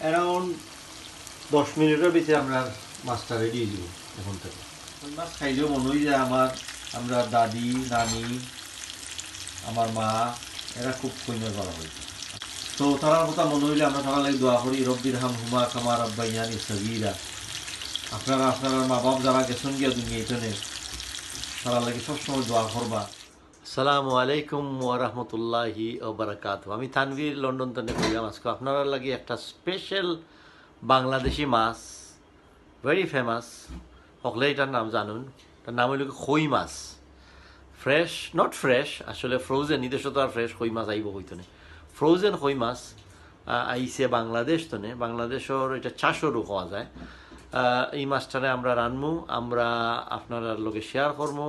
Around 10 মিনিটের ভিতরে আমরা মাছটা রেডি হয়ে যাব। এখন থেকে মাছ খাইলেও মনে হয় যে আমরা দাদি নানি আমার মা এরা খুব কইমে করা হয়েছে। তো তারার কথা মনে হইলে আমরা তারা লাগে দোয়া করি, রব্বির হাম হুমা কামার আব্বাইয়ানি সগীরা। আপনারা মা বাপ যারা গেছেন গিয়া দুনিয়া এখানে তারা লাগে সবসময় দোয়া করবা। আসসালামু আলাইকুম ওয়া রাহমাতুল্লাহি ওয়া বারাকাতুহু। আমি তানভীর লন্ডন থেকে কইলাম। আজকে আপনারা লাগে একটা স্পেশাল বাংলাদেশি মাছ, ভেরি ফেমাস, সকলে এটার নাম জানুন। তার নাম হইল কই মাছ। ফ্রেশ, নট ফ্রেশ, আসলে ফ্রোজেন। নিজস্ব তো আর ফ্রেশ কই মাছ আইব হইতো না। ফ্রোজেন কই মাছ আইসে বাংলাদেশ তো নে। বাংলাদেশের এটা চাষরও খাওয়া যায়। এই মাছটারে আমরা রানমু, আমরা আপনার লগে শেয়ার করবো,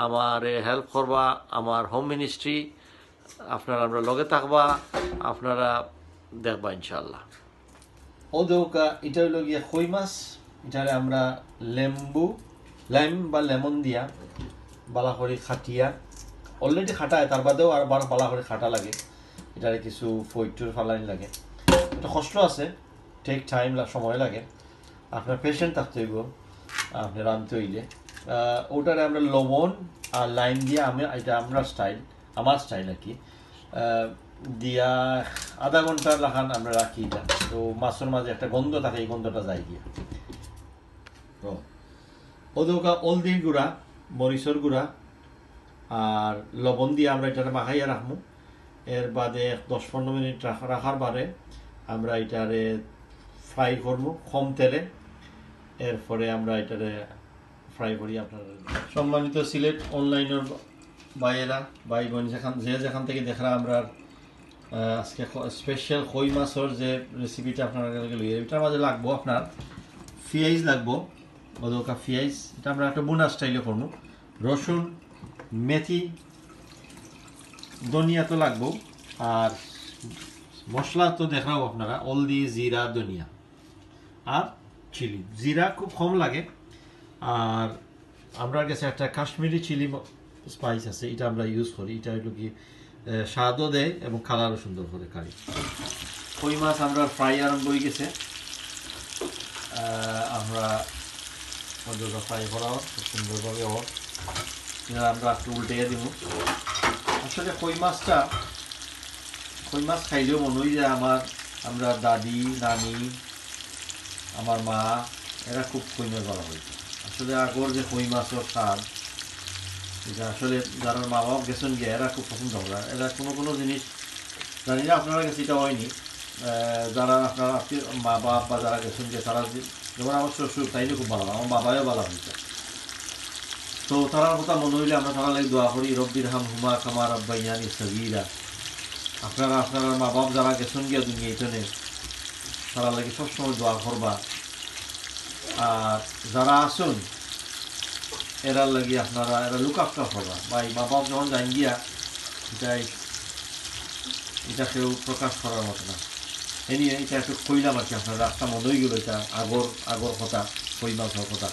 আমার হেল্প করবা আমার হোম মিনিস্ট্রি, আপনারা আমরা লগে থাকবা, আপনারা দেখবা ইনশাল্লাহ। ও দৌকা এটা হইল গিয়া কই মাছ। এটারে আমরা লাইম বা লেমন দিয়া বালা করে খাটিয়া, অলরেডি খাটায়, তার বাদেও আর বালা করে খাটা লাগে। এটারে কিছু ফইটুর ফালানি লাগে, এটা কষ্ট আছে, টেক টাইম, সময় লাগে। আপনার পেশেন্ট থাকতে হইব আপনি রাঁধতে হইলে। ওটারে আমরা লবণ আর লাইম দিয়া এটা আমার স্টাইল আর কি দিয়া আধা ঘন্টা লাগান আমরা রাখি। এটা তো মাছের মাঝে একটা গন্ধ থাকে, এই গন্ধটা যায় গিয়া। ওদৌকা হলদির গুঁড়া, মরিচর গুঁড়া আর লবণ দিয়ে আমরা এটারে মাখাইয়া রাখবো। এর বাদে 10-15 মিনিট রাখার বাদে আমরা এটারে ফ্রাই করবো কম তেলে। এরপরে আমরা এটারে ফ্রাই করি। আপনার সম্মানিত সিলেট অনলাইনের ভাইয়েরা, ভাই বোন যেখান থেকে দেখরা আমরা আজকে স্পেশাল কই মাছের যে রেসিপিটা আপনার এটার মাঝে লাগবো আপনার পেঁয়াজ লাগবো, অদৌকা পেঁয়াজ। এটা আমরা একটা বোনা স্টাইলে করবো। রসুন, মেথি, ধনিয়া তো লাগবো। আর মশলা তো দেখাও আপনারা, হলদি, জিরা, ধনিয়া আর চিলি। জিরা খুব কম লাগে। আর আমরা কাছে একটা কাশ্মীরি চিলি স্পাইস আছে, এটা আমরা ইউজ করি। এটা হইল কি স্বাদও দেয় এবং কালারও সুন্দর করে কারি। কই মাছ আমরা ফ্রাই আরম্ভ হয়ে গেছে। আমরা ফ্রাই করা খুব সুন্দরভাবে আমরা একটু উল্টে দিব। আসলে কই মাছ খাইলেও মনে হয় যে আমরা দাদি নানি আমার মা এরা খুব কইমে করা হয়েছে। আসলে আগর যে কই মাছের স্বাদ, এটা আসলে যারা মা বাপ গেছেন গিয়ে এরা খুব পছন্দ করে। এরা কোনো জিনিস জানি না আপনারা কাছে এটা হয়নি। যারা আপনার মা বাপ বা যারা গেছেন গিয়ে তারা যেমন আমার শ্বশুর, তাইলে খুব ভালো, আমার বাবাও ভালো হয়েছে। তো তারার কথা মনে হইলে আমরা তারা লাগে দোয়া করি, রব্বির হাম হুমা কামার আব্বাইয়ানি সগীরা। আপনারা মা বাপ যারা গেছেন গিয়া দুনিয়া এখানে তারা লাগে সবসময় দোয়া করবা। আর যারা আসুন এরা লাগে এরা লুক আফটার করবা। বা মা বাপ যখন যাই গিয়া এটা কেউ প্রকাশ করার মতো না। এনিয়ে এটা একটু কইলাম আর কি, আপনার রাস্তা মনে হয়ে গেল। এটা আগর কথা, কই মাছের কথা।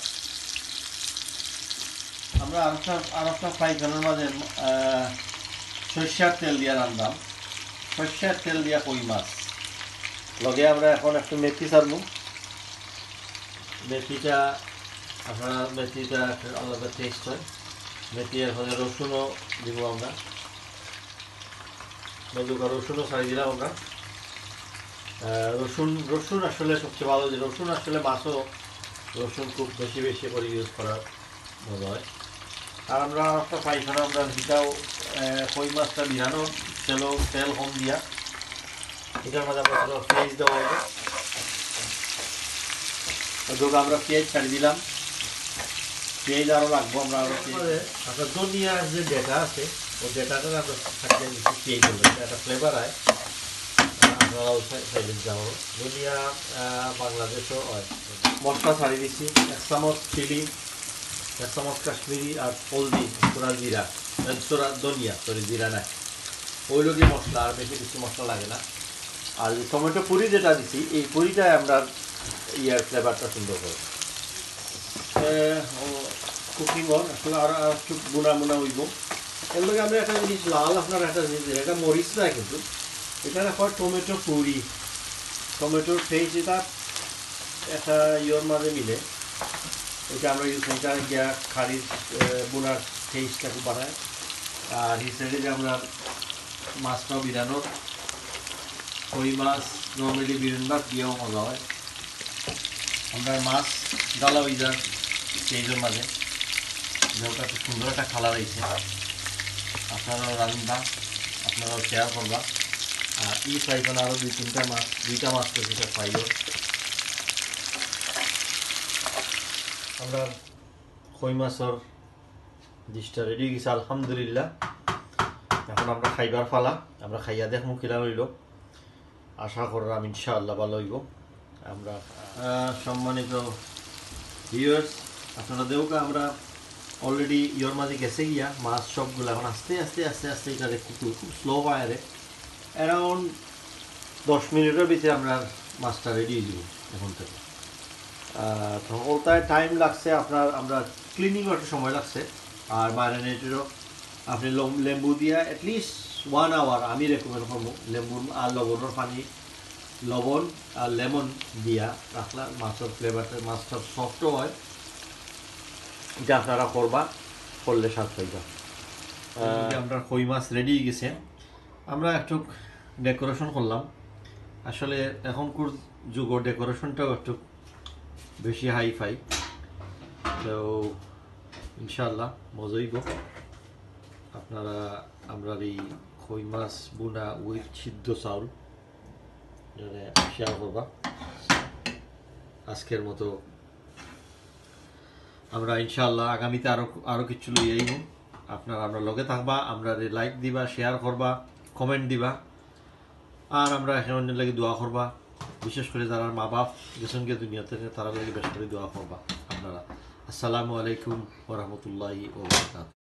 আমরা আর একটা ফ্রাই প্যানের মাঝে সর্ষের তেল দিয়ে রান্নাম। সর্ষের তেল দিয়া কই মাছ লগে আমরা এখন একটু মেথি ছাড়বো। মেথিটা আলাদা টেস্ট হয়। মেথি এর ফলে রসুনও দিব আমরা, রসুনও ছাড়ি দিলাম আমরা। রসুন আসলে সবচেয়ে ভালো, যে রসুন আসলে মাছও রসুন খুব বেশি করে ইউজ করা ভালো হয়। আর আমরা একটা পাইখানা আমরা যেটাও কই মাছটা বিহানো তেল কম দিয়া এটার মধ্যে আমরা পেঁয়াজ দেওয়া হবে। আমরা পেঁয়াজ ছাড়ি দিলাম, পেঁয়াজ আরও লাগবো। আমরা আপনার ধনিয়ার যে ডেটা আছে ওই ডেটাটা আমরা ছাড়িয়ে দিচ্ছি। পেঁয়াজ হলো একটা ফ্লেভার হয়, আপনারাও সাইডে যাবো। ধনিয়া বাংলাদেশও হয়। মশলা ছাড়িয়ে দিচ্ছি, 1 চামচ চিলি, 1 চামচ কাশ্মীরি আর হলদি, ধনিয়া জিরা নাই, ওই লোকই মশলা। আর বেশি মশলা লাগে না। আর টমেটো পুরি যেটা দিচ্ছি, এই পুরিটাই আমরা ফ্লেভারটা সুন্দর করে কুকিং আসলে আরও একটু বুনা হইব। এর লগে আমরা একটা জিনিস লাল, আপনার একটা জিনিস, এটা মরিচ না কিন্তু এটা হয় টমেটো পুরি। টমেটোর টেস্ট এটা একটা ইয়োর মাঝে মিলে এটা আমরা এটা গিয়া খাড়ির বোনার টেস্টটাকে বানায়। আর এই সাইডে যে আমরা মাছটাও বিরানোর কই মাছ নর্মালি বিরানবার দিয়েও মজা হয়। আমরা মাছ ডালা হয়ে যান স্টেজের মাঝে যেটা খুব সুন্দর একটা কালার হয়েছে। আপনারাও রান্না আপনারাও শেয়ার করবা। আর এই ফ্রাইপ্যানে আরও দুইটা মাছ সেটা পাইল। আমরা কই মাছের ডিশটা রেডি হয়ে গেছে আলহামদুলিল্লাহ। এখন আমরা খাইবার ফালা, আমরা খাইয়া দেখমু কিলা হইল। আশা করলাম ইনশাআল্লাহ ভালো হইব। আমরা সম্মানিত ভিউয়ার্স আপনারা দেউকা আমরা অলরেডি ইয়োর মাঝে গেছে গিয়া মাছ সবগুলো এখন আস্তে আস্তে আস্তে আস্তে এটা খুব স্লো ফায়ারে অ্যারাউন্ড 10 মিনিটের ভিতরে আমরা মাছটা রেডি হয়ে যাব এখন থেকে। তো ওটায় টাইম লাগছে আপনার, আমরা ক্লিনিং একটা সময় লাগছে। আর ম্যারিনেটেরও আপনি লেম্বু দিয়া অ্যাটলিস্ট 1 আওয়ার আমি রেকমেন্ড করবো। লেম্বু আর লবণের পানি, লবণ আর লেমন দিয়া রাখলা মাছের ফ্লেভারটা মাছটা সফটও হয়। এটা আপনারা করলে স্বাদ পাইবা। আমরা কই মাছ রেডি হয়ে গেছে। আমরা একটু ডেকোরেশন করলাম। আসলে এখনকার যুগের ডেকোরেশনটাও একটু বেশি হাই ফাই। তো ইনশাআল্লাহ মজা হইব। আপনারা আমরা এই কই মাছ বুনা উইথ সিদ্ধ চাউল শেয়ার করবা। আজকের মতো আমরা ইনশাআল্লাহ আগামীতে আরো কিছু লই আইব। আপনারা আমরা লগে থাকবা, আমরা লাইক দিবা, শেয়ার করবা, কমেন্ট দিবা। আর আমরা এখন অন্যের লাগে দোয়া করবা। বিশেষ করে যারা মা বাপ গেছেন গে দুনিয়াতে তারা লাগে বেশ করে দোয়া করবা আপনারা। আসসালামু আলাইকুম ওয়া রাহমাতুল্লাহি ওয়া বারাকাতুহু।